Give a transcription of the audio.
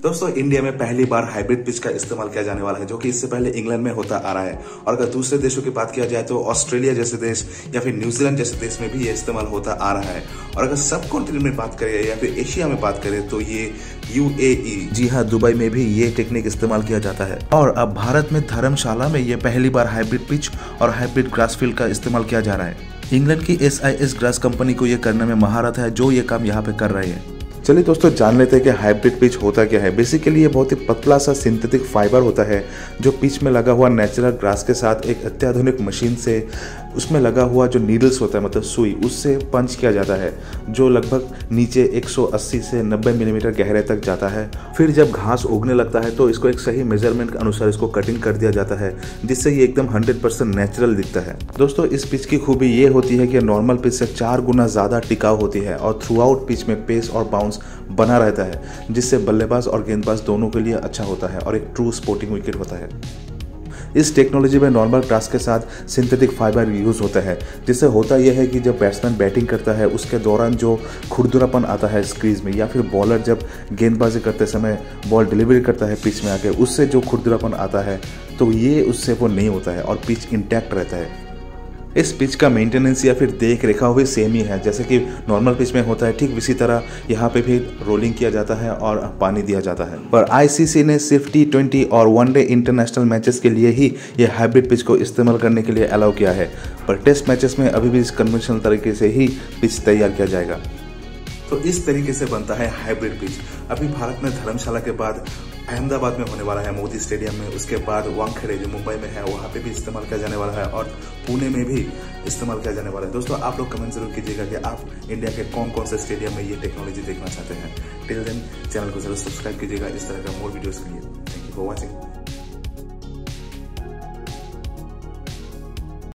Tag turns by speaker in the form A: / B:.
A: दोस्तों इंडिया में पहली बार हाइब्रिड पिच का इस्तेमाल किया जाने वाला है, जो कि इससे पहले इंग्लैंड में होता आ रहा है। और अगर दूसरे देशों की बात किया जाए तो ऑस्ट्रेलिया जैसे देश या फिर न्यूजीलैंड जैसे देश में भी ये इस्तेमाल होता आ रहा है। और अगर सब कॉन्टिनेंट में बात करें या फिर एशिया में बात करें तो ये UAE, जी हाँ, दुबई में भी ये टेक्निक इस्तेमाल किया जाता है। और अब भारत में धर्मशाला में ये पहली बार हाइब्रिड पिच और हाइब्रिड ग्रास फील्ड का इस्तेमाल किया जा रहा है। इंग्लैंड की SIS ग्रास कंपनी को ये करने में महारत है, जो ये काम यहाँ पे कर रहे हैं। चलिए दोस्तों, जान लेते हैं कि हाइब्रिड पिच होता क्या है। बेसिकली ये बहुत ही पतला सा सिंथेटिक फाइबर होता है जो पिच में लगा हुआ नेचुरल ग्रास के साथ एक अत्याधुनिक मशीन से उसमें लगा हुआ जो नीडल्स होता है, मतलब सुई, उससे पंच किया जाता है, जो लगभग नीचे 180 से 90 मिलीमीटर गहरे तक जाता है। फिर जब घास उगने लगता है तो इसको एक सही मेजरमेंट के अनुसार इसको कटिंग कर दिया जाता है, जिससे ये एकदम 100% नेचुरल दिखता है। दोस्तों इस पिच की खूबी ये होती है कि नॉर्मल पिच से 4 गुना ज़्यादा टिकाऊ होती है और थ्रू आउट पिच में पेस और बाउंस बना रहता है, जिससे बल्लेबाज और गेंदबाज दोनों के लिए अच्छा होता है और एक ट्रू स्पोर्टिंग विकेट होता है। इस टेक्नोलॉजी में नॉर्मल ग्रास के साथ सिंथेटिक फाइबर यूज़ होता है, जिससे होता यह है कि जब बैट्समैन बैटिंग करता है उसके दौरान जो खुरदुरापन आता है क्रीज में, या फिर बॉलर जब गेंदबाजी करते समय बॉल डिलीवरी करता है पिच में आके, उससे जो खुरदुरापन आता है तो ये उससे वो नहीं होता है और पिच इंटैक्ट रहता है। इस पिच का मेंटेनेंस या फिर देख रेखा भी सेम ही है, जैसे कि नॉर्मल पिच में होता है, ठीक इसी तरह यहाँ पे भी रोलिंग किया जाता है और पानी दिया जाता है। पर ICC ने सिर्फ T20 और वनडे इंटरनेशनल मैचेस के लिए ही ये हाइब्रिड पिच को इस्तेमाल करने के लिए अलाउ किया है, पर टेस्ट मैचेस में अभी भी इस कन्वेंशनल तरीके से ही पिच तैयार किया जाएगा। तो इस तरीके से बनता है हाइब्रिड पिच। अभी भारत में धर्मशाला के बाद अहमदाबाद में होने वाला है मोदी स्टेडियम में, उसके बाद वानखेड़े जो मुंबई में है वहाँ पे भी इस्तेमाल किया जाने वाला है और पुणे में भी इस्तेमाल किया जाने वाला है। दोस्तों आप लोग कमेंट जरूर कीजिएगा कि आप इंडिया के कौन कौन से स्टेडियम में ये टेक्नोलॉजी देखना चाहते हैं। टिल देन चैनल को जरूर सब्सक्राइब कीजिएगा इस तरह का मोर वीडियोस के लिए। Thank you for watching.